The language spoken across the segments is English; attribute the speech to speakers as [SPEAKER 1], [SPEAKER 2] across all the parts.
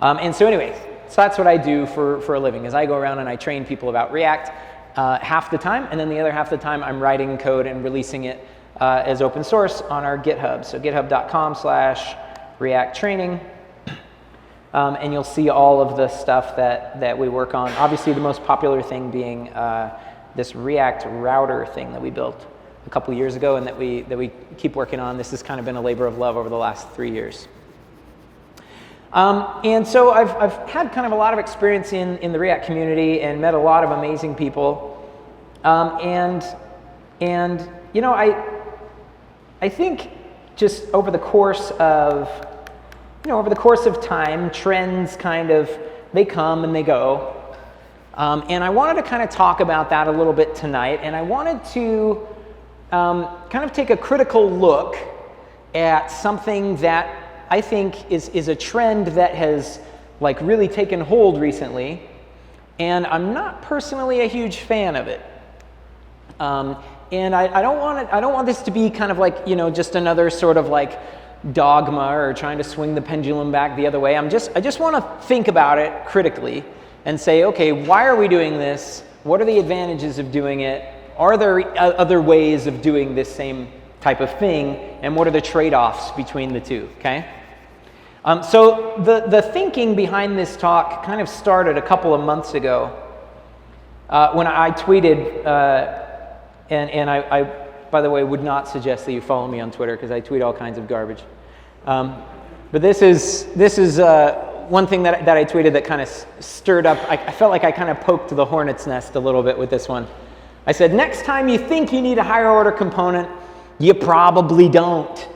[SPEAKER 1] And so anyways, so that's what I do for a living, is I go around and I train people about React half the time, and then the other half the time I'm writing code and releasing it as open source on our GitHub. So github.com/reacttraining. And you'll see all of the stuff that we work on. Obviously, the most popular thing being this React router thing that we built a couple years ago and that we keep working on. This has kind of been a labor of love over the last 3 years. And so I've had kind of a lot of experience in the React community and met a lot of amazing people. And you know, I think just over the course of time, trends kind of, they come and they go. And I wanted to kind of talk about that a little bit tonight. And I wanted to kind of take a critical look at something that I think is a trend that has like really taken hold recently. And I'm not personally a huge fan of it. And I don't want this to be kind of like, you know, just another sort of like dogma or trying to swing the pendulum back the other way. I just want to think about it critically and say, okay, why are we doing this? What are the advantages of doing it? Are there other ways of doing this same type of thing? And what are the trade-offs between the two, okay? So the thinking behind this talk kind of started a couple of months ago when I tweeted, and I by the way, would not suggest that you follow me on Twitter because I tweet all kinds of garbage. But this is one thing that I tweeted that kind of stirred up. I felt like I kind of poked the hornet's nest a little bit with this one. I said, next time you think you need a higher order component, you probably don't.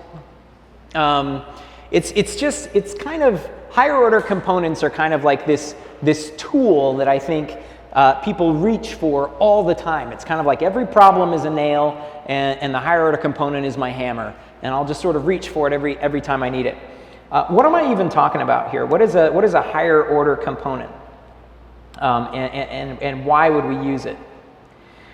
[SPEAKER 1] It's kind of, higher order components are kind of like this tool that I think people reach for all the time. It's kind of like every problem is a nail, and the higher order component is my hammer, and I'll just sort of reach for it every time I need it. What am I even talking about here? What is a higher order component, and why would we use it?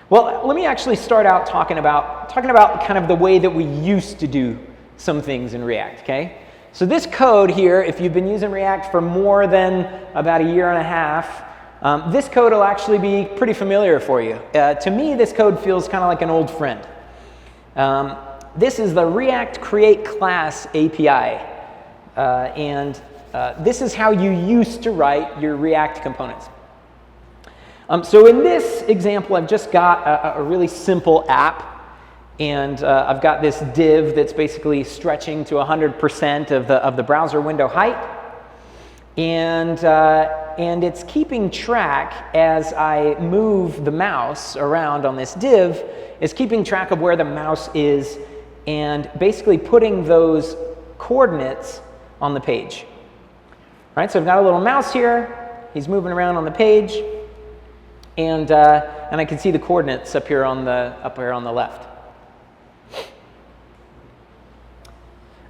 [SPEAKER 1] Well, let me actually start out talking about kind of the way that we used to do some things in React. Okay, so this code here, if you've been using React for more than about a year and a half. This code will actually be pretty familiar for you. To me, this code feels kind of like an old friend. This is the React Create Class API. And this is how you used to write your React components. So in this example, I've just got a really simple app. And I've got this div that's basically stretching to 100% of the browser window height. And it's keeping track as I move the mouse around on this div, is keeping track of where the mouse is and basically putting those coordinates on the page. Right, so I've got a little mouse here, he's moving around on the page, and I can see the coordinates up here on the left.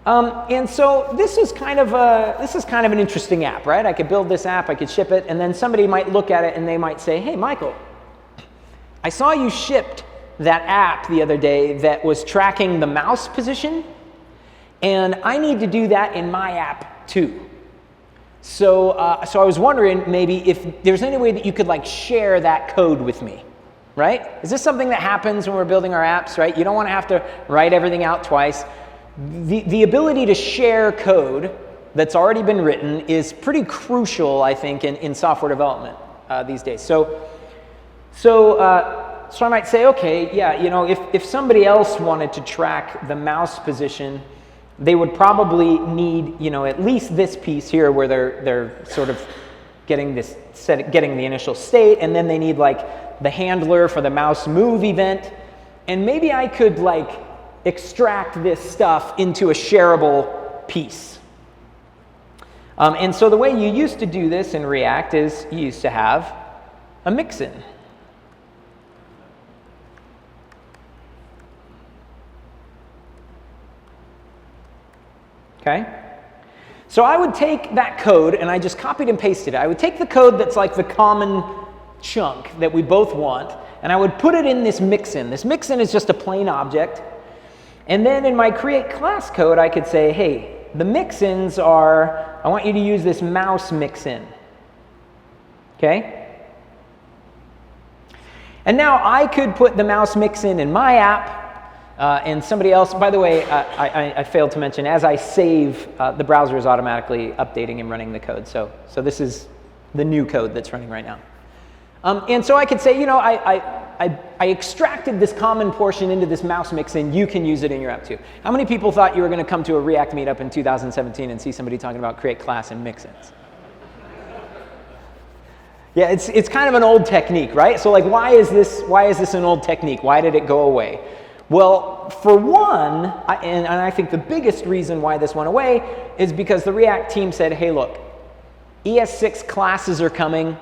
[SPEAKER 1] And so this is kind of an interesting app, right? I could build this app, I could ship it, and then somebody might look at it and they might say, hey, Michael, I saw you shipped that app the other day that was tracking the mouse position, and I need to do that in my app too. So I was wondering maybe if there's any way that you could like share that code with me, right? Is this something that happens when we're building our apps, right? You don't want to have to write everything out twice. The ability to share code that's already been written is pretty crucial, I think, in software development these days. So I might say, okay, yeah, you know, if somebody else wanted to track the mouse position, they would probably need, you know, at least this piece here where they're sort of getting the initial state, and then they need like the handler for the mouse move event, and maybe I could like extract this stuff into a shareable piece. And so the way you used to do this in React is you used to have a Mixin. Okay? So I would take that code and I just copied and pasted it. I would take the code that's like the common chunk that we both want, and I would put it in this Mixin. This Mixin is just a plain object. And then in my create class code, I could say, hey, the Mixins are I want you to use this mouse mixin. Okay? And now I could put the mouse mixin in my app, and somebody else, by the way, I failed to mention, as I save, the browser is automatically updating and running the code. So this is the new code that's running right now. And so I could say, I extracted this common portion into this mouse mixin. You can use it in your app too. How many people thought you were going to come to a React meetup in 2017 and see somebody talking about create class in Mixins? Yeah, it's kind of an old technique, right? So like, why is this an old technique? Why did it go away? Well, for one, and I think the biggest reason why this went away is because the React team said, hey, look, ES6 classes are coming.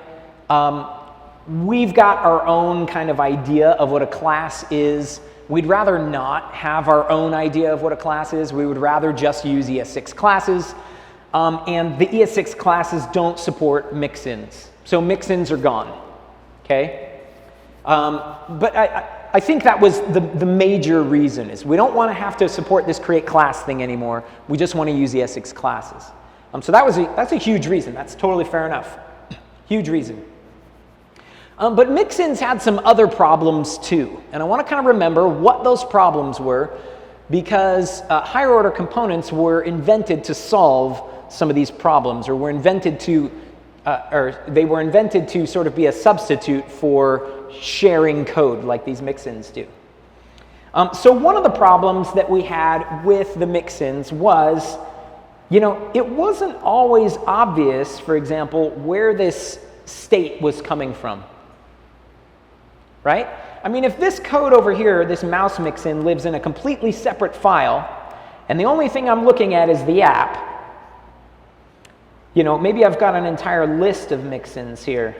[SPEAKER 1] We've got our own kind of idea of what a class is. We'd rather not have our own idea of what a class is. We would rather just use ES6 classes. And the ES6 classes don't support mixins. So mixins are gone, okay? But I think that was the major reason is we don't want to have to support this create class thing anymore. We just want to use ES6 classes. So that's a huge reason. That's totally fair enough. Huge reason. But mixins had some other problems too. And I want to kind of remember what those problems were because higher order components were invented to solve some of these problems, or were invented to sort of be a substitute for sharing code like these mixins do. So one of the problems that we had with the mixins was, it wasn't always obvious, for example, where this state was coming from, right? I mean, if this code over here, this mouse mixin, lives in a completely separate file, and the only thing I'm looking at is the app, maybe I've got an entire list of mixins here.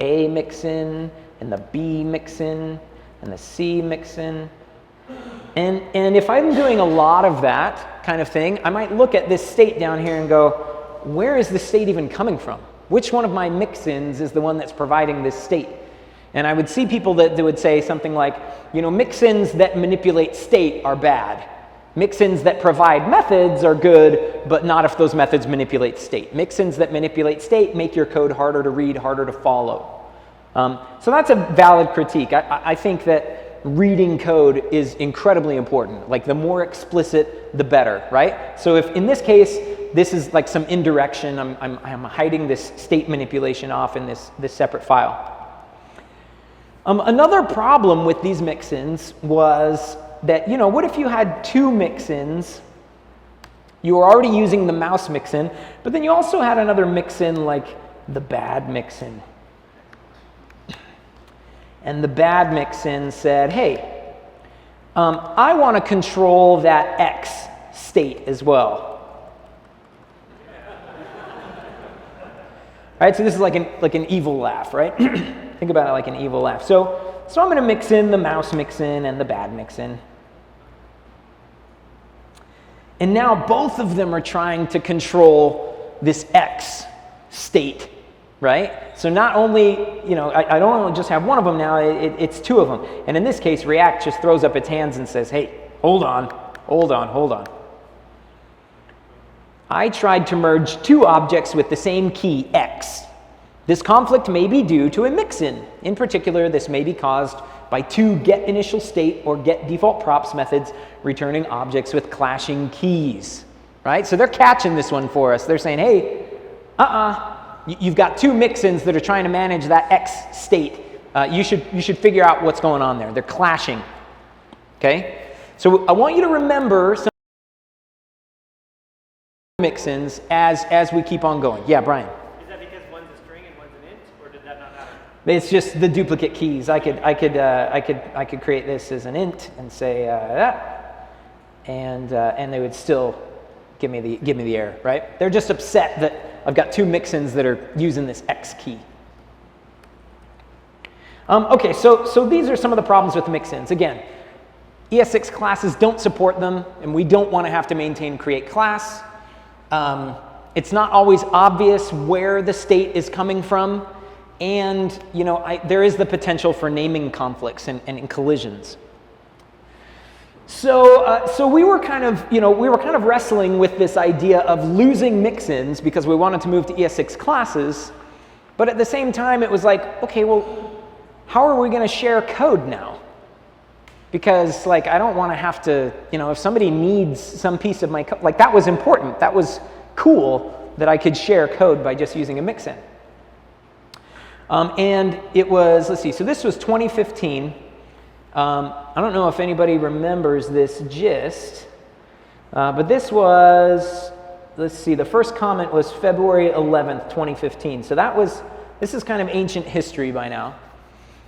[SPEAKER 1] A mixin, and the B mixin, and the C mixin. And if I'm doing a lot of that kind of thing, I might look at this state down here and go, where is this state even coming from? Which one of my mixins is the one that's providing this state? And I would see people that would say something like, mixins that manipulate state are bad. Mixins that provide methods are good, but not if those methods manipulate state. Mixins that manipulate state make your code harder to read, harder to follow. So that's a valid critique. I think that reading code is incredibly important. Like the more explicit, the better, right? So if in this case, this is like some indirection, I'm hiding this state manipulation off in this separate file. Another problem with these mixins was that, what if you had two mixins? You were already using the mouse mixin, but then you also had another mixin like the bad mixin. And the bad mixin said, hey, I want to control that X state as well. Right, so this is like an evil laugh, right? Think about it like an evil laugh. So I'm going to mix in the mouse mixin and the bad mixin. And now both of them are trying to control this X state, right? So not only, I don't only just have one of them now, it's two of them. And in this case, React just throws up its hands and says, hey, hold on. I tried to merge two objects with the same key, X. This conflict may be due to a mixin. In particular, this may be caused by two getInitialState or getDefaultProps methods returning objects with clashing keys, right? So they're catching this one for us. They're saying, hey, you've got two mixins that are trying to manage that X state. You should figure out what's going on there. They're clashing, okay? So I want you to remember some mixins as we keep on going. Yeah, Brian.
[SPEAKER 2] Is that because one's a string and one's an int, or did that not happen?
[SPEAKER 1] It's just the duplicate keys. I could create this as an int and say that, and they would still give me the error, right? They're just upset that I've got two mixins that are using this X key. Okay, so these are some of the problems with mixins. Again, ES6 classes don't support them, and we don't want to have to maintain create class. It's not always obvious where the state is coming from, and there is the potential for naming conflicts and collisions. So we were kind of, wrestling with this idea of losing mixins because we wanted to move to ES6 classes, but at the same time it was like, okay, well, how are we going to share code now? Because like I don't want to have to, if somebody needs some piece of my code, like that was important, that was cool that I could share code by just using a mixin. And it was, let's see, so this was 2015. I don't know if anybody remembers this gist, but this was, let's see, the first comment was February 11th, 2015. So this is kind of ancient history by now.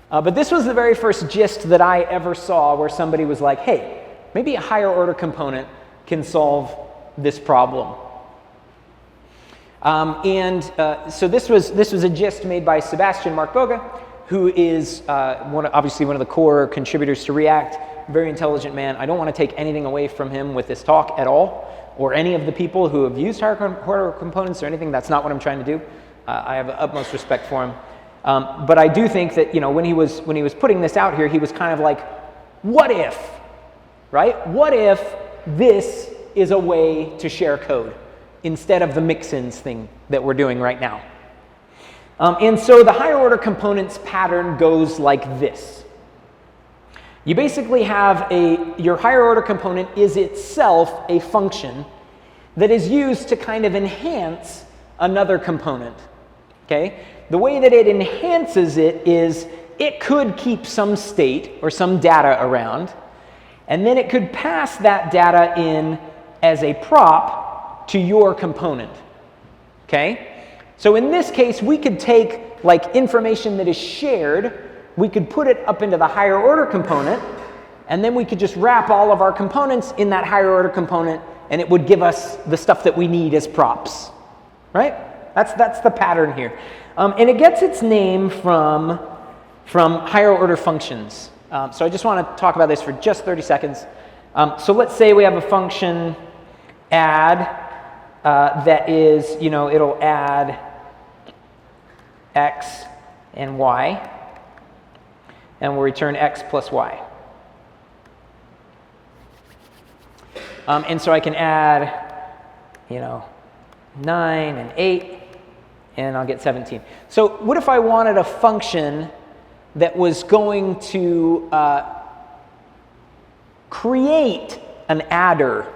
[SPEAKER 1] But this was the very first gist that I ever saw where somebody was like, hey, maybe a higher order component can solve this problem. So this was a gist made by Sebastian Mark-Boga, who is obviously one of the core contributors to React, very intelligent man. I don't want to take anything away from him with this talk at all, or any of the people who have used higher order components or anything. That's not what I'm trying to do. I have the utmost respect for him. But I do think that when he was putting this out here, he was kind of like, what if, right? What if this is a way to share code instead of the mixins thing that we're doing right now? And so the higher order components pattern goes like this. You basically have your higher order component is itself a function that is used to kind of enhance another component, okay? The way that it enhances it is it could keep some state or some data around, and then it could pass that data in as a prop to your component, okay? So in this case, we could take like information that is shared, we could put it up into the higher order component, and then we could just wrap all of our components in that higher order component, and it would give us the stuff that we need as props, right? That's the pattern here. And it gets its name from higher order functions. So I just want to talk about this for just 30 seconds. So let's say we have a function add that is, it'll add x and y, and we'll return x plus y. And so I can add, 9 and 8, and I'll get 17. So what if I wanted a function that was going to create an adder?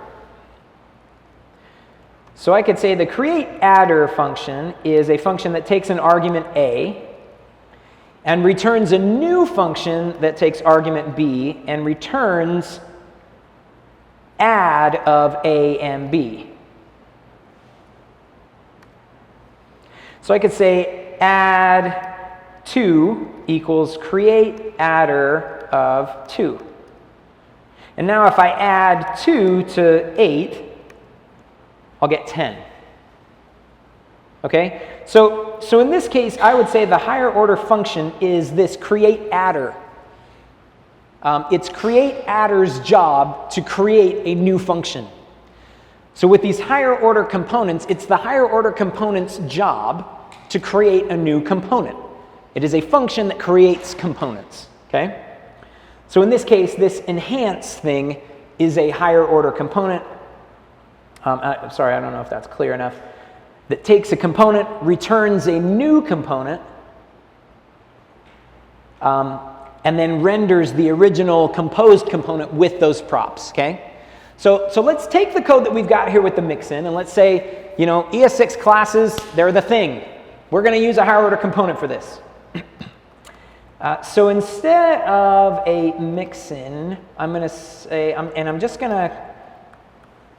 [SPEAKER 1] So I could say the create adder function is a function that takes an argument a and returns a new function that takes argument b and returns add of a and b. So I could say add 2 equals create adder of 2. And now if I add 2 to 8, I'll get 10. Okay? So in this case, I would say the higher order function is this create adder. It's create adder's job to create a new function. So with these higher order components, it's the higher order component's job to create a new component. It is a function that creates components. Okay? So in this case, this enhance thing is a higher order component. Sorry, I don't know if that's clear enough. That takes a component, returns a new component, and then renders the original composed component with those props, okay? So let's take the code that we've got here with the mixin, and let's say, ES6 classes, they're the thing. We're going to use a higher order component for this. So instead of a mixin, I'm going to say, and I'm just going to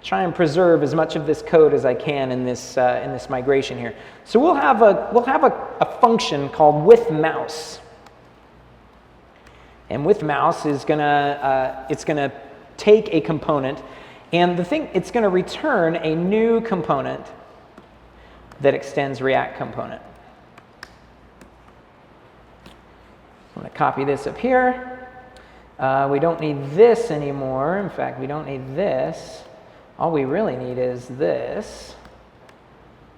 [SPEAKER 1] try and preserve as much of this code as I can in this migration here. So we'll have a function called withMouse, and withMouse is gonna take a component, and it's gonna return a new component that extends React component. I'm gonna copy this up here. We don't need this anymore. In fact, we don't need this. All we really need is this.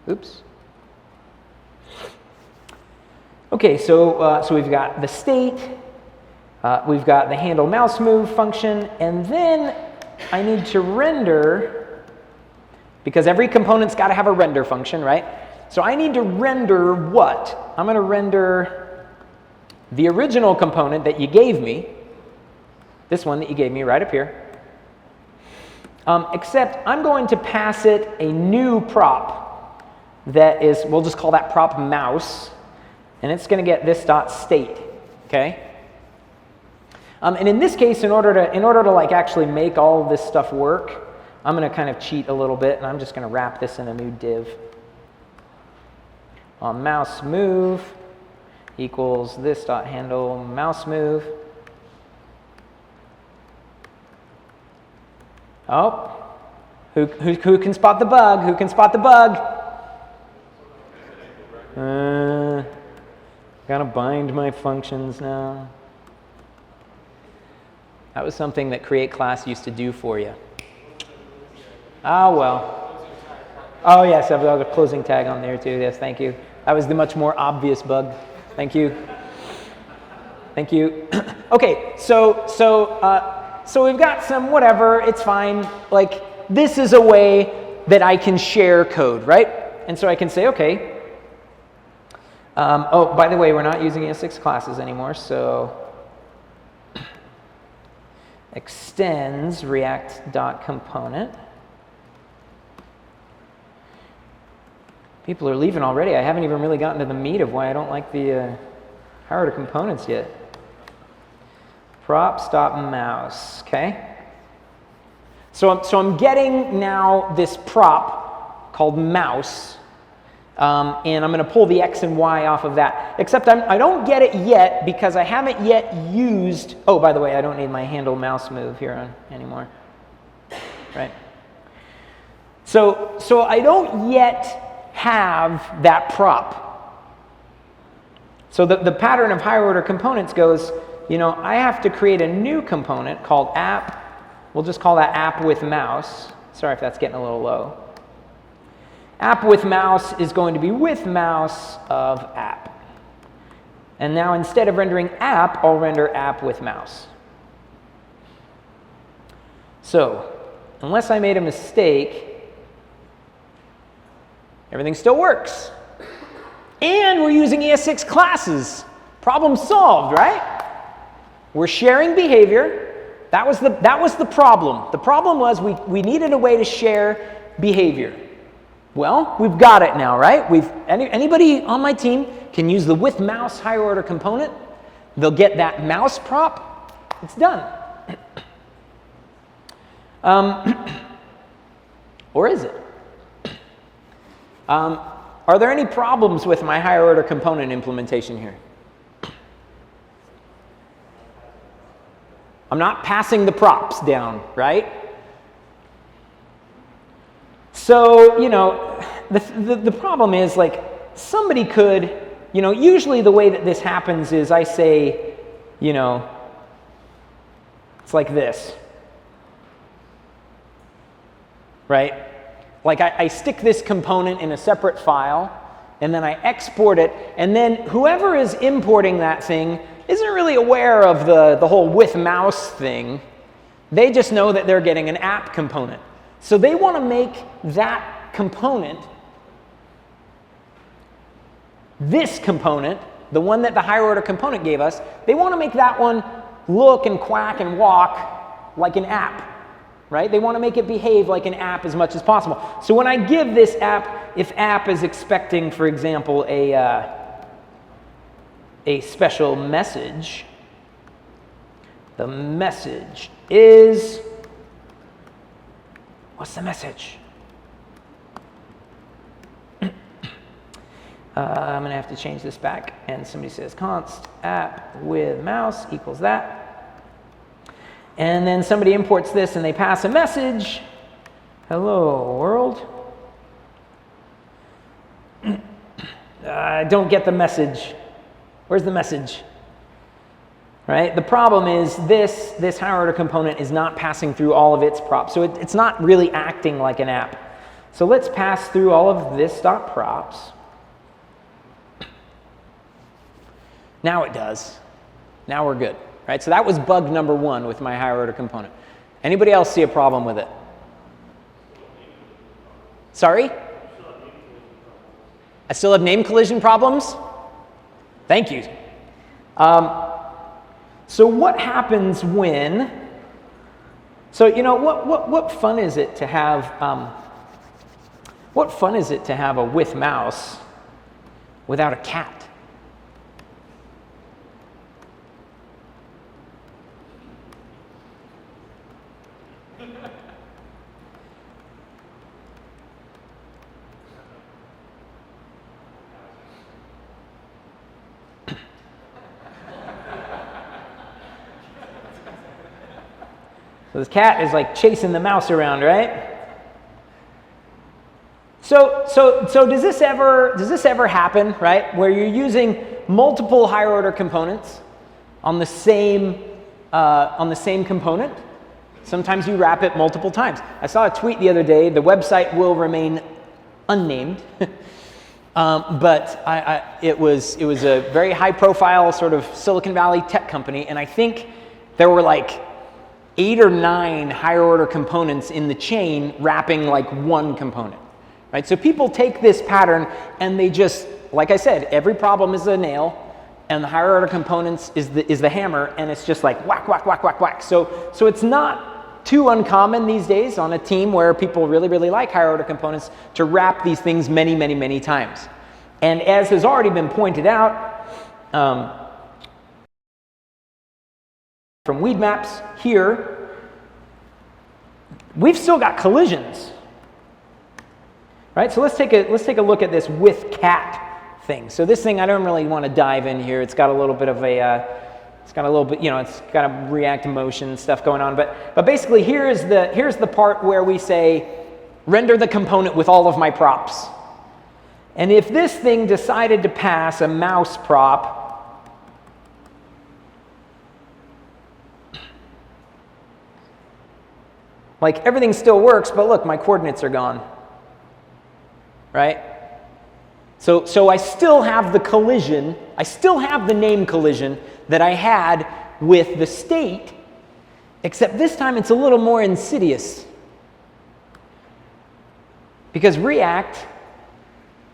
[SPEAKER 1] Oops. Okay, so we've got the state, We've got the handle mouse move function, and then I need to render, because every component's got to have a render function, right? So I need to render what? I'm going to render the original component that you gave me, this one that you gave me right up here, except I'm going to pass it a new prop that is, we'll just call that prop mouse, and it's going to get this dot state, okay? And in this case, in order to like actually make all of this stuff work, I'm going to kind of cheat a little bit, and I'm just going to wrap this in a new div. Mouse move equals this dot handle mouse move. Oh, who can spot the bug? Who can spot the bug? Gotta bind my functions now. That was something that create class used to do for you. Oh, well. Oh, yes, I've got a closing tag on there too. Yes, thank you. That was the much more obvious bug. Thank you. Thank you. Okay, so we've got some whatever. It's fine. Like, this is a way that I can share code, right? And so I can say, okay. Oh, by the way, we're not using ES6 classes anymore, so extends react.component. People are leaving already. I haven't even really gotten to the meat of why I don't like the higher order components yet. Props.mouse, okay? So I'm getting now this prop called mouse, and I'm going to pull the x and y off of that. Except I don't get it yet because I haven't yet used. Oh, by the way, I don't need my handle mouse move here anymore, right? So I don't yet have that prop. So the pattern of higher order components goes, you know, I have to create a new component called app. We'll just call that app with mouse. Sorry if that's getting a little low. App with mouse is going to be with mouse of app. And now instead of rendering app, I'll render app with mouse. So unless I made a mistake, everything still works. And we're using ES6 classes. Problem solved, right? We're sharing behavior. That was the problem. The problem was we needed a way to share behavior. Well, we've got it now, right? Anybody on my team can use the with mouse higher order component. They'll get that mouse prop. It's done. Or is it? Are there any problems with my higher order component implementation here? I'm not passing the props down, right? So, you know, the problem is, like, somebody could, you know, usually the way that this happens is I say, you know, it's like this, right? Like I stick this component in a separate file, and then I export it, and then whoever is importing that thing isn't really aware of the whole with mouse thing. They just know that they're getting an app component. So they want to make that component, this component, the one that the higher order component gave us, they want to make that one look and quack and walk like an app, right? They want to make it behave like an app as much as possible. So when I give this app, if app is expecting, for example, a special message, the message is, what's the message? I'm going to have to change this back, and somebody says const app with mouse equals that. And then somebody imports this, and they pass a message. Hello, world. I don't get the message. Where's the message? Right? The problem is this higher order component is not passing through all of its props. So it's not really acting like an app. So let's pass through all of this dot props. Now it does. Now we're good, right? So that was bug number one with my higher order component. Anybody else see a problem with it? Sorry? I still have name collision problems? Thank you. So what happens when, so you know, what fun is it to have, what fun is it to have a with mouse without a cat? So this cat is like chasing the mouse around, right? So does this ever happen, right? Where you're using multiple higher order components on the same component? Sometimes you wrap it multiple times. I saw a tweet the other day. The website will remain unnamed, but it was a very high-profile sort of Silicon Valley tech company, and I think there were like 8 or 9 higher order components in the chain wrapping like one component, right? So people take this pattern and they just, like I said, every problem is a nail and the higher order components is the hammer, and it's just like whack, whack, whack, whack, whack. So it's not too uncommon these days on a team where people really, really like higher order components to wrap these things many, many, many times. And as has already been pointed out, from weed maps here, we've still got collisions, right? So let's take a look at this with cat thing. So this thing I don't really want to dive in here. It's got a little bit of it's got a React motion stuff going on. But basically here's the part where we say render the component with all of my props. And if this thing decided to pass a mouse prop, like everything still works, but look, my coordinates are gone, right? So I still have the collision, I still have the name collision that I had with the state, except this time it's a little more insidious. Because React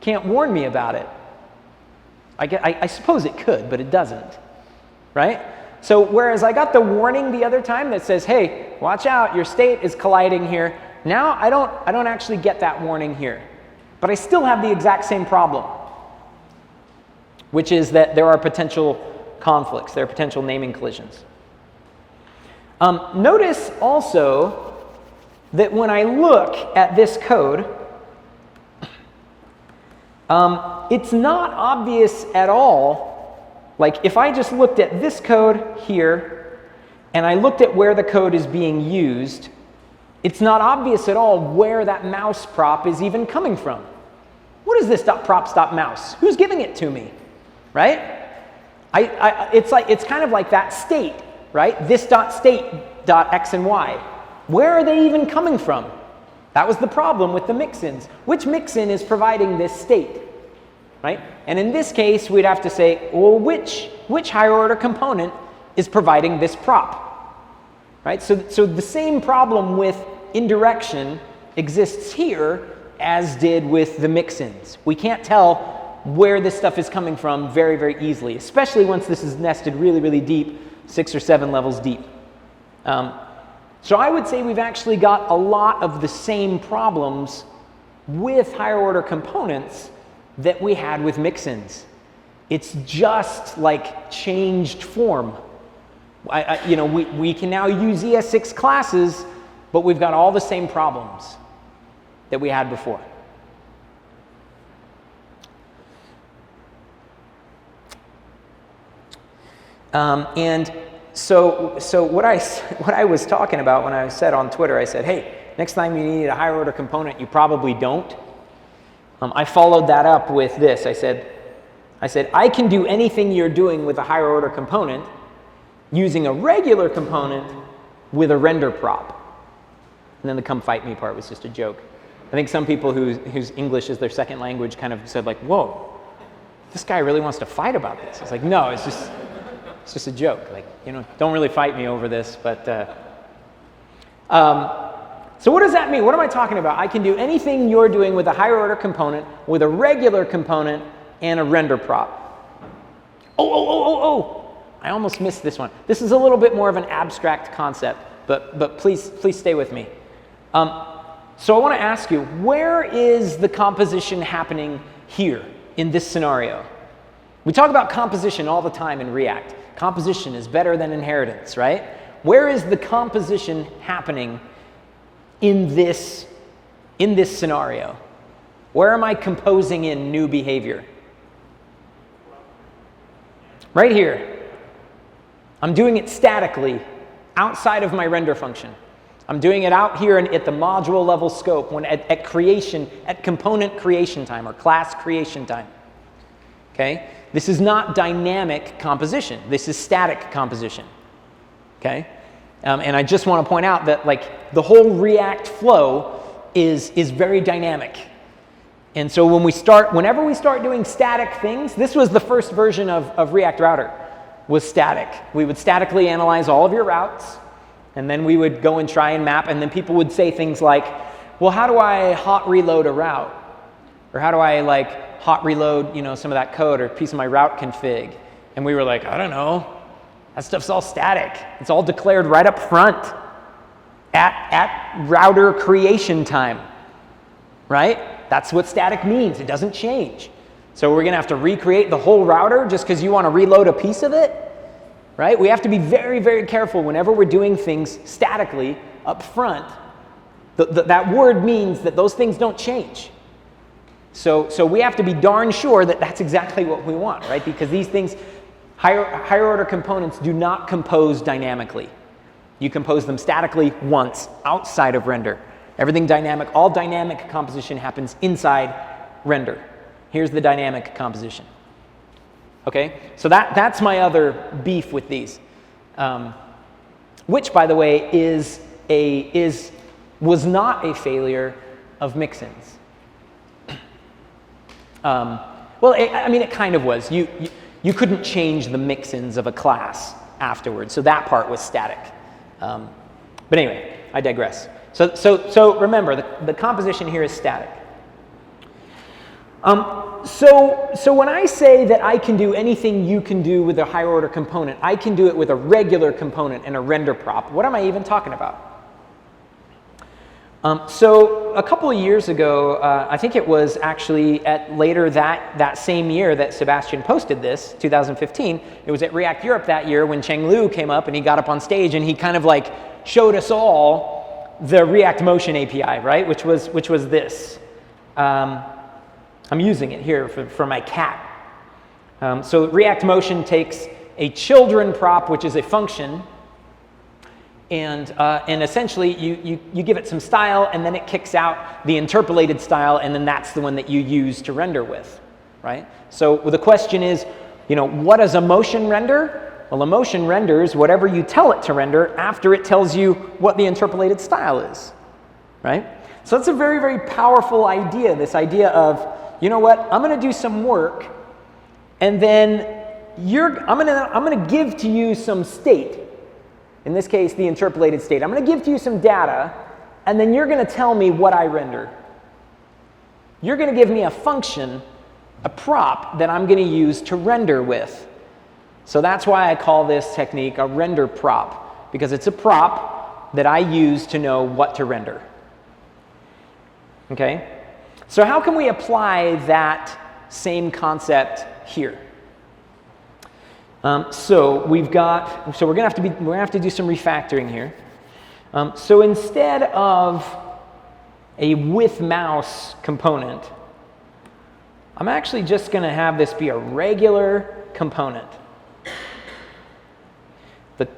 [SPEAKER 1] can't warn me about it. I suppose it could, but it doesn't, right? So whereas I got the warning the other time that says, hey, watch out, your state is colliding here, now I don't actually get that warning here. But I still have the exact same problem, which is that there are potential conflicts, there are potential naming collisions. Notice also that when I look at this code, it's not obvious at all. Like if I just looked at this code here, and I looked at where the code is being used, it's not obvious at all where that mouse prop is even coming from. What is this .props.mouse? Who's giving it to me, right? It's kind of like that state, right? This .state.x and y. Where are they even coming from? That was the problem with the mixins. Which mixin is providing this state? Right? And in this case, we'd have to say, well, which higher order component is providing this prop? Right? So the same problem with indirection exists here as did with the mixins. We can't tell where this stuff is coming from very, very easily, especially once this is nested really, really deep, 6 or 7 levels deep. So I would say we've actually got a lot of the same problems with higher order components that we had with mixins. It's just like changed form. We can now use ES6 classes, but we've got all the same problems that we had before. And so what I was talking about when I said on Twitter, I said, hey, next time you need a higher order component, you probably don't. I followed that up with this. I said, I can do anything you're doing with a higher order component using a regular component with a render prop. And then the come fight me part was just a joke. I think some people whose English is their second language kind of said like, whoa, this guy really wants to fight about this. It's like, no, it's It's just a joke. Like, you know, don't really fight me over this, but so what does that mean? What am I talking about? I can do anything you're doing with a higher order component, with a regular component, and a render prop. Oh, I almost missed this one. This is a little bit more of an abstract concept, but please stay with me. So I want to ask you, where is the composition happening here in this scenario? We talk about composition all the time in React. Composition is better than inheritance, right? Where is the composition happening in this scenario? Where am I composing in new behavior? Right here. I'm doing it statically outside of my render function. I'm doing it out here at the module level scope when at creation, at component creation time or class creation time. Okay? This is not dynamic composition. This is static composition. Okay? And I just want to point out that like the whole React flow is very dynamic. And so whenever we start doing static things, this was the first version of React Router, was static. We would statically analyze all of your routes, and then we would go and try and map, and then people would say things like, well, how do I hot reload a route? Or how do I like hot reload, you know, some of that code or a piece of my route config? And we were like, I don't know. That stuff's all static. It's all declared right up front at router creation time, right? That's what static means. It doesn't change. So we're going to have to recreate the whole router just because you want to reload a piece of it, right? We have to be very, very careful whenever we're doing things statically up front. That word means that those things don't change. So we have to be darn sure that that's exactly what we want, right? Because these things, higher order components do not compose dynamically. You compose them statically once outside of render. Everything dynamic, all dynamic composition happens inside render. Here's the dynamic composition. Okay, so that's my other beef with these, which, by the way, was not a failure of Mixins. Well, I mean, it kind of was. You couldn't change the Mixins of a class afterwards, so that part was static. But anyway, I digress. So remember, the composition here is static. So when I say that I can do anything you can do with a higher order component, I can do it with a regular component and a render prop. What am I even talking about? So a couple of years ago, I think it was actually later that same year that Sebastian posted this, 2015. It was at React Europe that year when Cheng Liu came up and he got up on stage and he kind of like showed us all the React Motion API, right? Which was this. I'm using it here for my cat. So React Motion takes a children prop, which is a function, and essentially you give it some style, and then it kicks out the interpolated style, and then that's the one that you use to render with, right? So the question is, you know, what does a motion render? Well, a motion renders whatever you tell it to render after it tells you what the interpolated style is, right? So that's a very, very powerful idea, this idea of, you know what, I'm going to do some work, and then I'm going to give to you some state. In this case, the interpolated state. I'm going to give to you some data, and then you're going to tell me what I render. You're going to give me a function, a prop, that I'm going to use to render with. So that's why I call this technique a render prop, because it's a prop that I use to know what to render. Okay? So how can we apply that same concept here? So we're going to have to do some refactoring here. So instead of a with mouse component, I'm actually just going to have this be a regular component.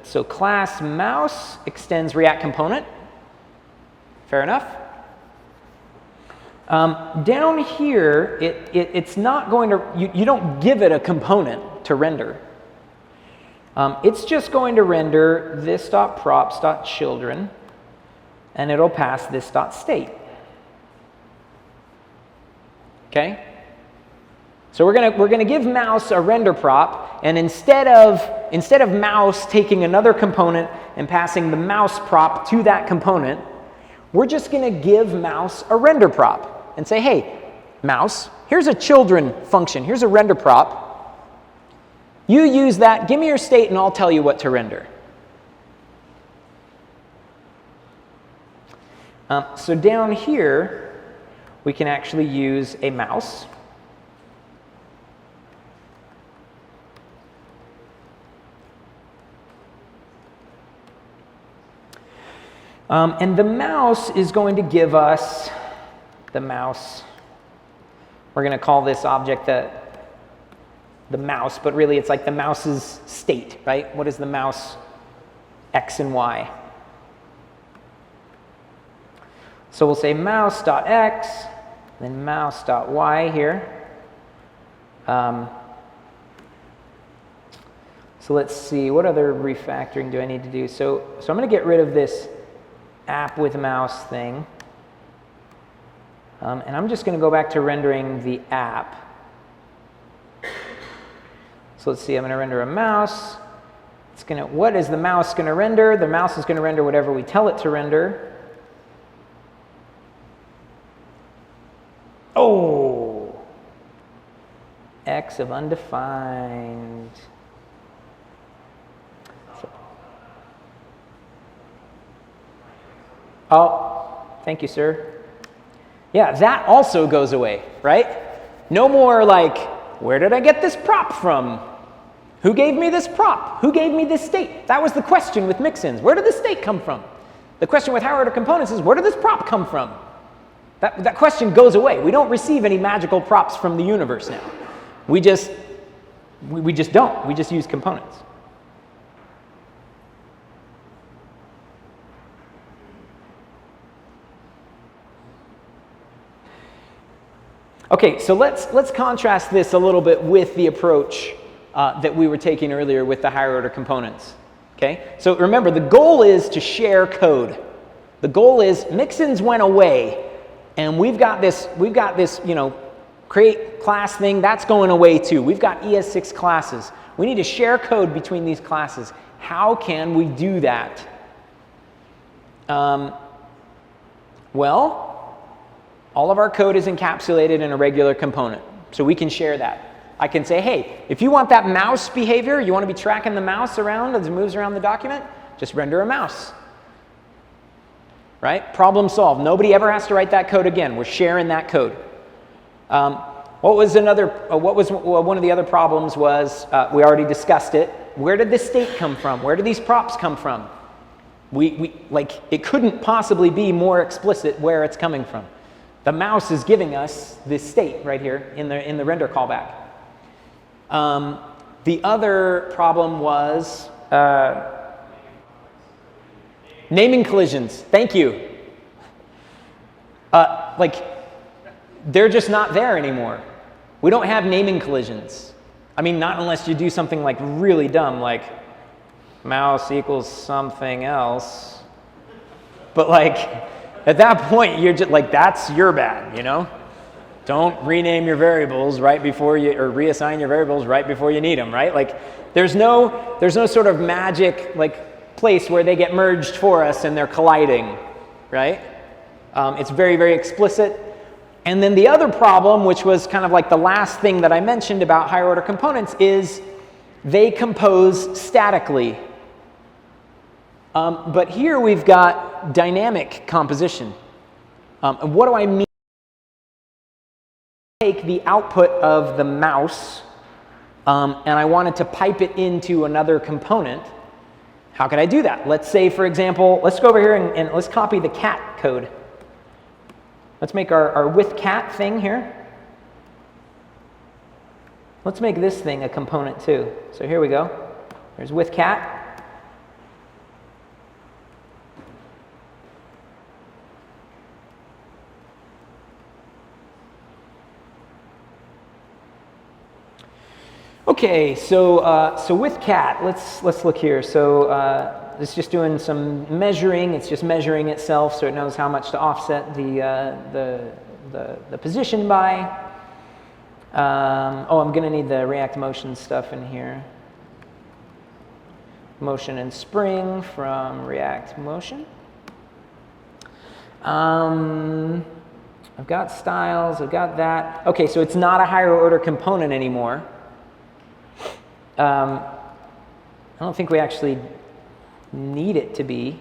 [SPEAKER 1] So class mouse extends React component. Fair enough. Down here, it's not going to, you don't give it a component to render. It's just going to render this.props.children, and it'll pass this.state. Okay? So we're gonna give mouse a render prop, and instead of mouse taking another component and passing the mouse prop to that component, we're just gonna give mouse a render prop and say, hey, mouse, here's a children function, here's a render prop. You use that, give me your state, and I'll tell you what to render. So down here, we can actually use a mouse. And the mouse is going to give us the mouse. We're going to call this object the mouse, but really it's like the mouse's state, right? What is the mouse x and y? So we'll say mouse.x, then mouse.y here. So let's see, what other refactoring do I need to do? So I'm going to get rid of this app with mouse thing. And I'm just going to go back to rendering the app. So let's see, I'm going to render a mouse. What is the mouse going to render? The mouse is going to render whatever we tell it to render. Oh! X of undefined. Oh, thank you, sir. Yeah, that also goes away, right? No more like, where did I get this prop from? Who gave me this prop? Who gave me this state? That was the question with Mixins. Where did this state come from? The question with higher order components is, where did this prop come from? That question goes away. We don't receive any magical props from the universe now. We just don't. We just use components. Okay, so let's contrast this a little bit with the approach that we were taking earlier with the higher order components. Okay, so remember the goal is to share code. The goal is Mixins went away, and we've got this create class thing that's going away too. We've got ES6 classes. We need to share code between these classes. How can we do that? Well, all of our code is encapsulated in a regular component, so we can share that. I can say, hey, if you want that mouse behavior, you want to be tracking the mouse around as it moves around the document, just render a mouse. Right? Problem solved. Nobody ever has to write that code again. We're sharing that code. What was one of the other problems was, we already discussed it. Where did this state come from? Where do these props come from? It couldn't possibly be more explicit where it's coming from. The mouse is giving us this state right here in the render callback. The other problem was naming collisions. Thank you. They're just not there anymore. We don't have naming collisions. I mean, not unless you do something like really dumb, like mouse equals something else. But at that point, you're just that's your bad, you know? Don't rename your variables right before or reassign your variables right before you need them, right? There's no sort of magic place where they get merged for us and they're colliding, right? It's very, very explicit. And then the other problem, which was kind of the last thing that I mentioned about higher order components, is they compose statically. But here we've got dynamic composition. And what do I mean? Take the output of the mouse and I wanted to pipe it into another component. How could I do that? Let's say, for example, let's go over here and let's copy the cat code. Let's make our with cat thing here. Let's make this thing a component too. So here we go. There's with cat. Okay, so with cat, let's look here. So it's just doing some measuring. It's just measuring itself, so it knows how much to offset the position by. Oh, I'm going to need the React motion stuff in here. Motion and Spring from React Motion. I've got styles, I've got that. OK, so it's not a higher order component anymore. I don't think we actually need it to be.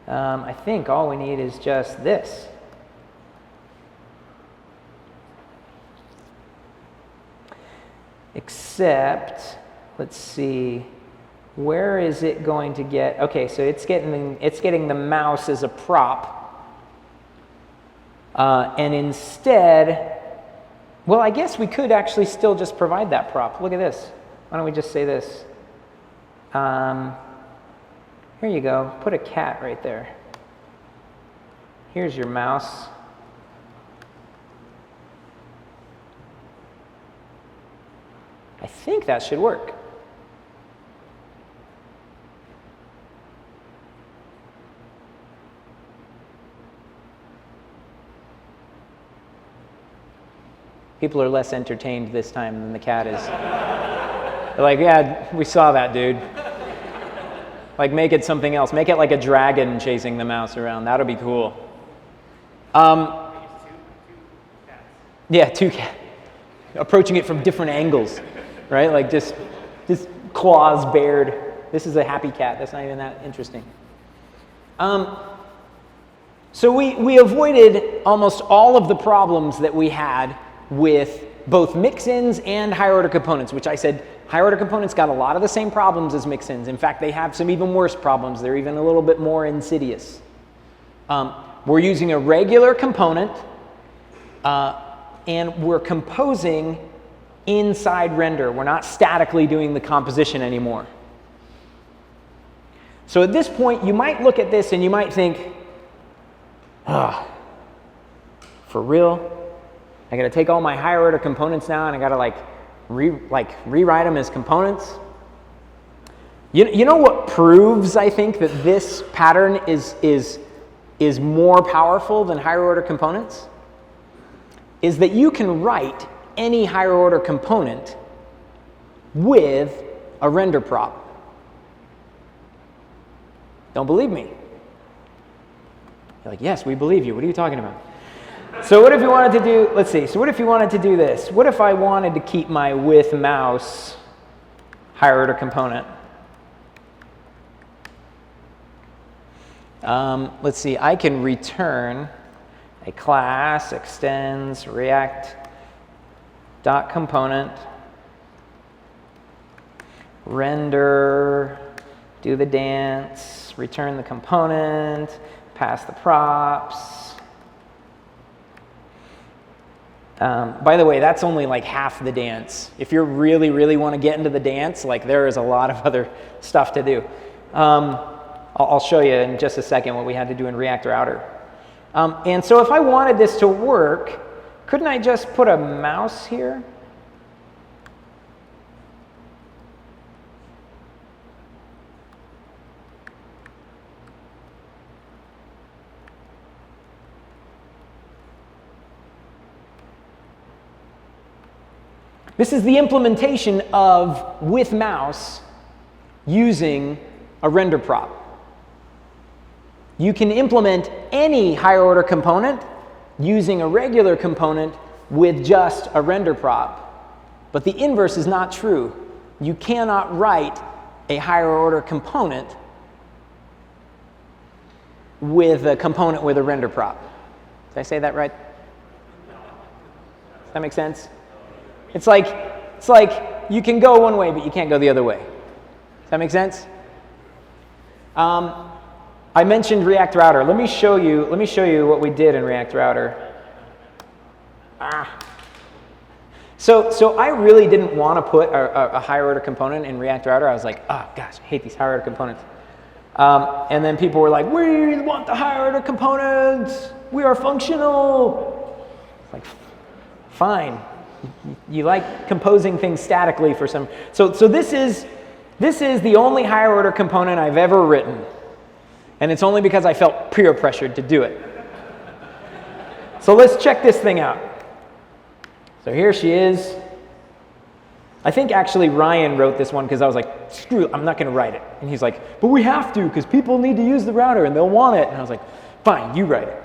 [SPEAKER 1] I think all we need is just this. Except, let's see, where is it going to get? OK, so it's getting the mouse as a prop. And instead, well, I guess we could actually still just provide that prop. Look at this. Why don't we just say this? Here you go. Put a cat right there. Here's your mouse. I think that should work. People are less entertained this time than the cat is. They're like, yeah, we saw that, dude. Like, make it something else. Make it like a dragon chasing the mouse around. That'll be cool. Yeah, two cats. Approaching it from different angles, right? Like just claws bared. This is a happy cat. That's not even that interesting. So we avoided almost all of the problems that we had with both mixins and higher order components, which I said higher order components got a lot of the same problems as mixins. In fact, they have some even worse problems. They're even a little bit more insidious. We're using a regular component, and we're composing inside render. We're not statically doing the composition anymore. So at this point, you might look at this and you might think, for real? I got to take all my higher order components now and I got to rewrite them as components? You know what proves, I think, that this pattern is more powerful than higher order components? Is that you can write any higher order component with a render prop. Don't believe me? You're like, yes, we believe you. What are you talking about? So what if you wanted to do, let's see, so what if you wanted to do this? What if I wanted to keep my with mouse higher order component? Let's see, I can return a class extends React.component, render, do the dance, return the component, pass the props. By the way, that's only like half the dance. If you really, really want to get into the dance, like there is a lot of other stuff to do. I'll show you in just a second what we had to do in React Router. And so if I wanted this to work, couldn't I just put a mouse here? This is the implementation of with mouse using a render prop. You can implement any higher order component using a regular component with just a render prop. But the inverse is not true. You cannot write a higher order component with a component with a render prop. Did I say that right? Does that make sense? It's like you can go one way, but you can't go the other way. Does that make sense? I mentioned React Router. Let me show you what we did in React Router. So I really didn't want to put a higher order component in React Router. I was like, oh gosh, I hate these higher order components. And then people were like, we want the higher order components. We are functional. It's like, fine. You like composing things statically for some. So this is the only higher order component I've ever written. And it's only because I felt peer pressured to do it. So let's check this thing out. So here she is. I think actually Ryan wrote this one because I was like, screw it, I'm not going to write it. And he's like, but we have to because people need to use the router and they'll want it. And I was like, fine, you write it.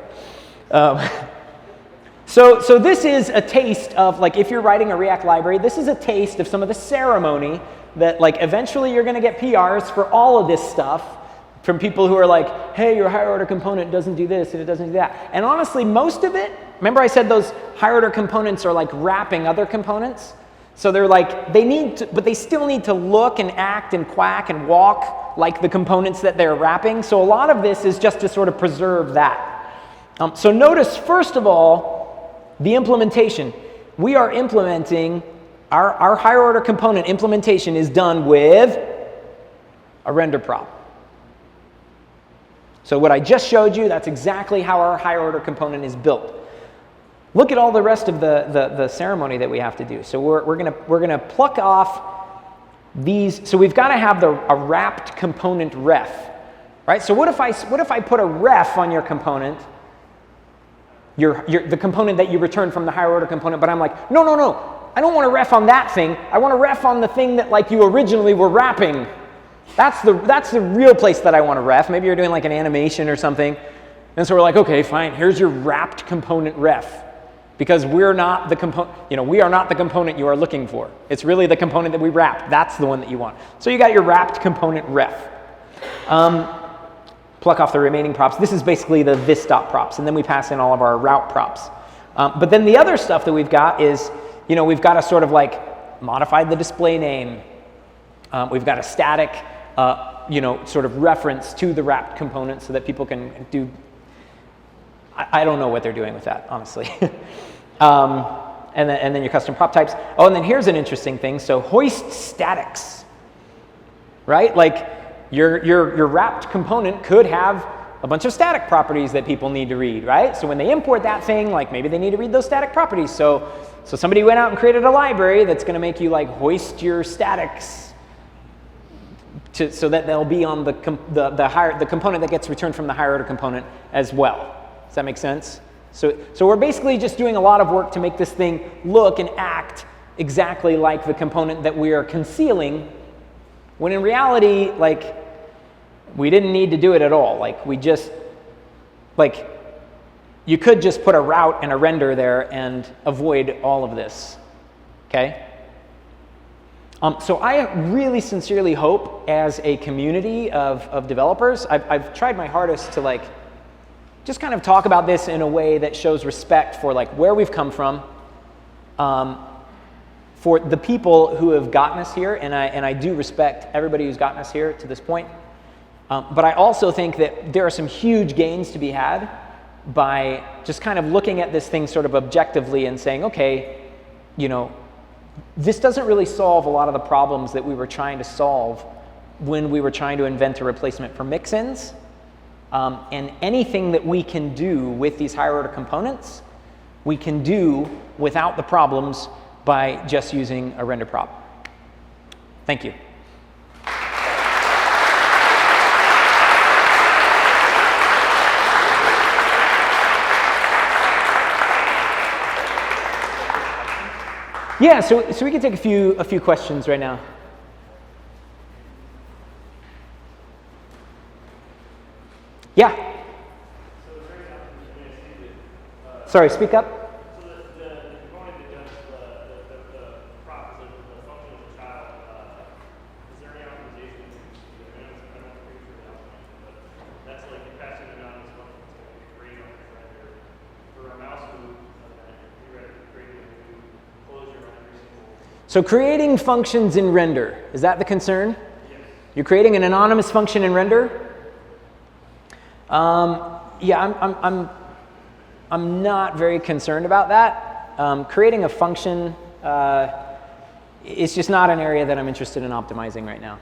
[SPEAKER 1] So this is a taste of, like, if you're writing a React library, this is a taste of some of the ceremony that, like, eventually you're going to get PRs for all of this stuff from people who are like, hey, your higher order component doesn't do this and it doesn't do that. And honestly, most of it, remember I said those higher order components are like wrapping other components? So they're like, they need to, but they still need to look and act and quack and walk like the components that they're wrapping. So a lot of this is just to sort of preserve that. So notice, first of all, the implementation. We are implementing, our higher order component implementation is done with a render prop. So what I just showed you, that's exactly how our higher order component is built. Look at all the rest of the ceremony that we have to do. So we're gonna pluck off these. So we've got to have a wrapped component ref, right? So what if I put a ref on your component, the component that you return from the higher order component, but I'm like, no, I don't want to ref on that thing. I want to ref on the thing that, like, you originally were wrapping. That's the real place that I want to ref. Maybe you're doing like an animation or something, and so we're like, okay, fine. Here's your wrapped component ref. Because we're not the component, we are not the component you are looking for. It's really the component that we wrapped. That's the one that you want. So you got your wrapped component ref. Pluck off the remaining props. This is basically the this.props, props, and then we pass in all of our route props. But then the other stuff that we've got is, we've got to sort of like modify the display name. We've got a static, sort of reference to the wrapped component so that people can do. I don't know what they're doing with that, honestly. And then your custom prop types. Oh, and then here's an interesting thing. So hoist statics, right? Like your wrapped component could have a bunch of static properties that people need to read, right? So when they import that thing, like maybe they need to read those static properties. So somebody went out and created a library that's going to make you like hoist your statics so that they'll be on the component that gets returned from the higher order component as well. Does that make sense? So we're basically just doing a lot of work to make this thing look and act exactly like the component that we are concealing, when in reality, like, we didn't need to do it at all. Like, you could just put a route and a render there and avoid all of this, okay? So I really sincerely hope, as a community of developers, I've tried my hardest to, like, just kind of talk about this in a way that shows respect for, like, where we've come from, for the people who have gotten us here, and I do respect everybody who's gotten us here to this point. But I also think that there are some huge gains to be had by just kind of looking at this thing sort of objectively and saying, okay, this doesn't really solve a lot of the problems that we were trying to solve when we were trying to invent a replacement for Mixins. And anything that we can do with these higher order components, we can do without the problems by just using a render prop. Thank you. Yeah, so we can take a few questions right now. Yeah. Sorry, speak up.
[SPEAKER 2] So the component that does the prop, the function of the child, is there any optimization? I'm not pretty sure how but that's like you pass in anonymous function, it's going to be great on the render. For a mouse move, theoretically creating a new closure on every single.
[SPEAKER 1] So creating functions in render, is that the concern?
[SPEAKER 2] Yes.
[SPEAKER 1] You're creating an anonymous function in render? Yeah, I'm not very concerned about that. Creating a function is just not an area that I'm interested in optimizing right now.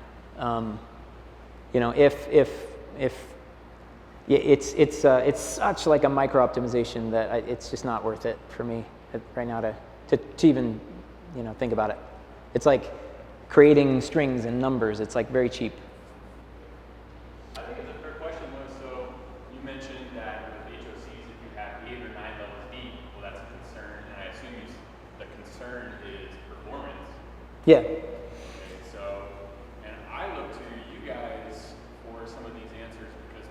[SPEAKER 1] It's such like a micro optimization that it's just not worth it for me right now to even think about it. It's like creating strings and numbers. It's like very cheap. Yeah.
[SPEAKER 3] Okay, so, and I look to you guys for some of these answers because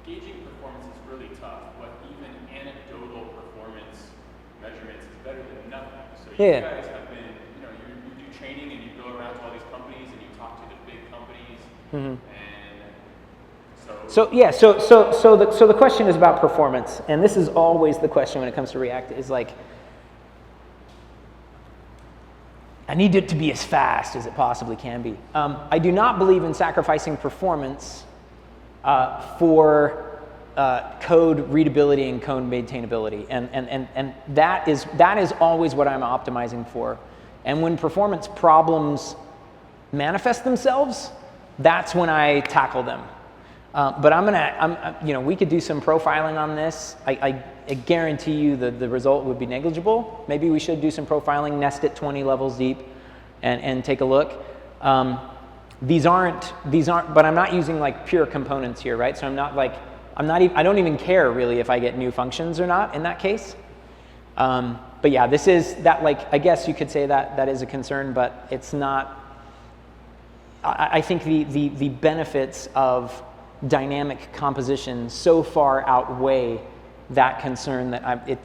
[SPEAKER 3] gauging performance is really tough, but even anecdotal performance measurements is better than nothing. So you guys have been, you know, you do training and you go around to all these companies and you talk to the big companies, and
[SPEAKER 1] so the question is about performance, and this is always the question when it comes to React, is like, I need it to be as fast as it possibly can be. I do not believe in sacrificing performance for code readability and code maintainability, and that is always what I'm optimizing for. And when performance problems manifest themselves, that's when I tackle them. But we could do some profiling on this. I guarantee you the result would be negligible. Maybe we should do some profiling, nest it 20 levels deep, and take a look. These aren't, but I'm not using like pure components here, right? So I don't even care really if I get new functions or not in that case. But yeah, this is that, like, I guess you could say that is a concern, but it's not. I think the benefits of dynamic composition so far outweigh that concern that it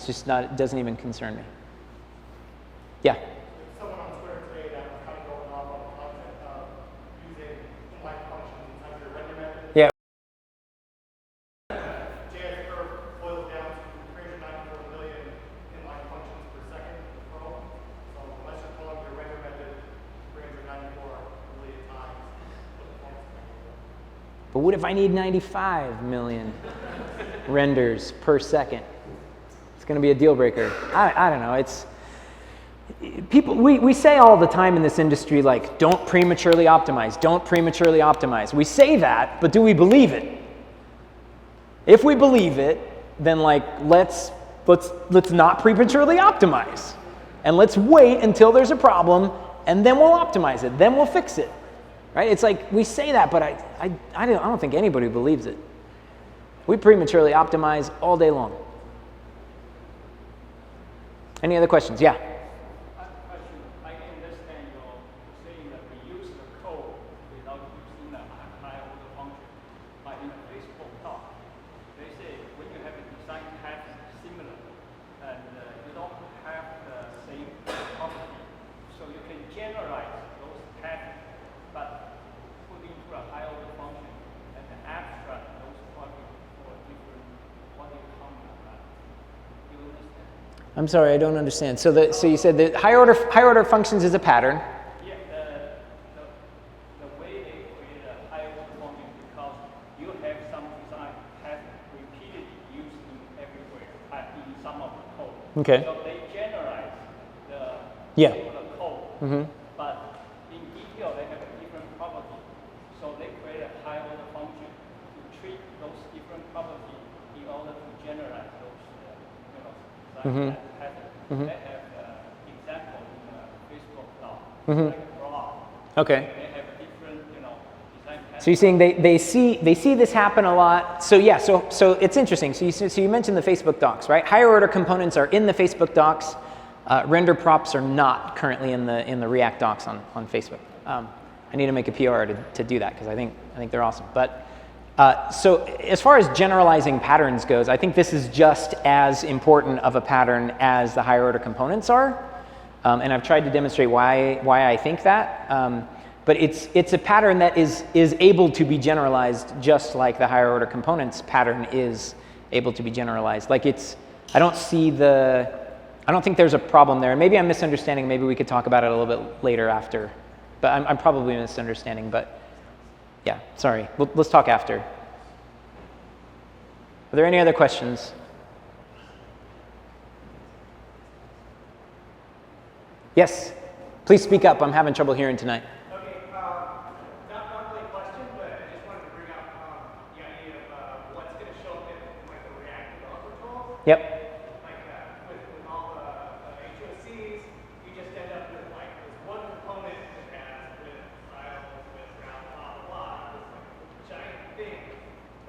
[SPEAKER 1] doesn't even concern me. Yeah.
[SPEAKER 2] Someone on Twitter today that was kind of going off on the concept of using inline functions as your render method.
[SPEAKER 1] Yeah.
[SPEAKER 2] JS curve boils down to 394 million inline functions per second in Chrome. So unless you're calling your render method 394 million times, the performance is going to go down.
[SPEAKER 1] But what if I need 95 million renders per second? It's going to be a deal breaker. I don't know. It's people. We say all the time in this industry, like, don't prematurely optimize. Don't prematurely optimize. We say that, but do we believe it? If we believe it, then like let's not prematurely optimize, and let's wait until there's a problem, and then we'll optimize it. Then we'll fix it. Right? It's like we say that, but I don't think anybody believes it. We prematurely optimize all day long. Any other questions? Yeah.
[SPEAKER 4] Question. I can understand you're saying that we use the code without using the high order function. But in the Facebook talk, they say when you have a design pattern similar, and you don't have the same property, so you can generalize those patterns, but put into a high order function and abstract those properties for different what you come about. Do you understand?
[SPEAKER 1] I'm sorry, I don't understand. So you said that higher order functions is a pattern.
[SPEAKER 4] Yeah, the way they create a higher order function because you have some design pattern repeatedly used in everywhere in some of the code.
[SPEAKER 1] Okay.
[SPEAKER 4] So they generalize the similar code, but in detail they have a different property. So they create a higher order function to treat those different properties in order to generalize those design pattern. They have example in the Facebook talk, like a blog.
[SPEAKER 1] Okay.
[SPEAKER 4] They have a different, design pattern.
[SPEAKER 1] So you're saying they see this happen a lot. So yeah, so it's interesting. So you mentioned the Facebook docs, right? Higher order components are in the Facebook docs. Render props are not currently in the React docs on Facebook. I need to make a PR to do that because I think they're awesome. But so as far as generalizing patterns goes, I think this is just as important of a pattern as the higher order components are. And I've tried to demonstrate why I think that. But it's a pattern that is able to be generalized just like the higher order components pattern is able to be generalized. Like I don't think there's a problem there. Maybe I'm misunderstanding. Maybe we could talk about it a little bit later after. But I'm probably misunderstanding. But yeah, sorry. Let's talk after. Are there any other questions? Yes. Please speak up. I'm having trouble hearing tonight.
[SPEAKER 2] Okay, not really a question, but I just wanted to bring up the idea of what's going to show up in like the React developer tools.
[SPEAKER 1] Yep.
[SPEAKER 2] Like with all the HoCs, you just end up with like this one component that has with styles, with round, blah, blah, blah, this like giant thing.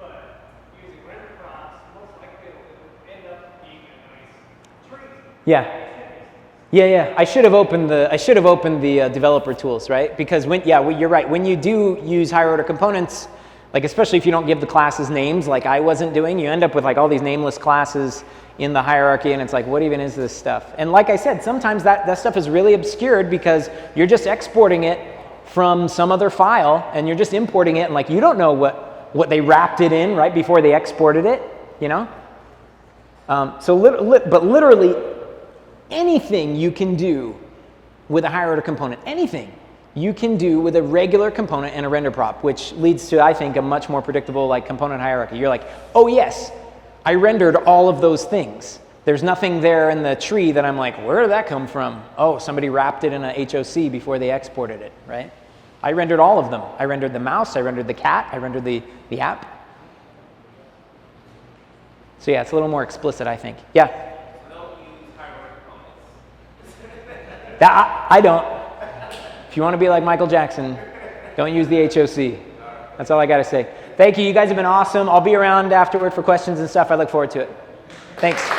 [SPEAKER 2] But using render props, most likely it will end up being a nice tree.
[SPEAKER 1] Yeah. Yeah. I should have opened the developer tools, right? Because you're right. When you do use higher order components, like especially if you don't give the classes names, like I wasn't doing, you end up with like all these nameless classes in the hierarchy, and it's like, what even is this stuff? And like I said, sometimes that stuff is really obscured because you're just exporting it from some other file, and you're just importing it, and like you don't know what they wrapped it in right before they exported it, you know? But literally anything you can do with a higher order component, anything you can do with a regular component and a render prop, which leads to, I think, a much more predictable like component hierarchy. You're like, oh yes, I rendered all of those things. There's nothing there in the tree that I'm like, where did that come from? Oh, somebody wrapped it in a HoC before they exported it, right? I rendered all of them. I rendered the mouse, I rendered the cat, I rendered the app. So yeah, it's a little more explicit, I think. Yeah?
[SPEAKER 5] Don't use higher order components.
[SPEAKER 1] I don't. If you want to be like Michael Jackson, don't use the HoC. That's all I got to say. Thank you. You guys have been awesome. I'll be around afterward for questions and stuff. I look forward to it. Thanks.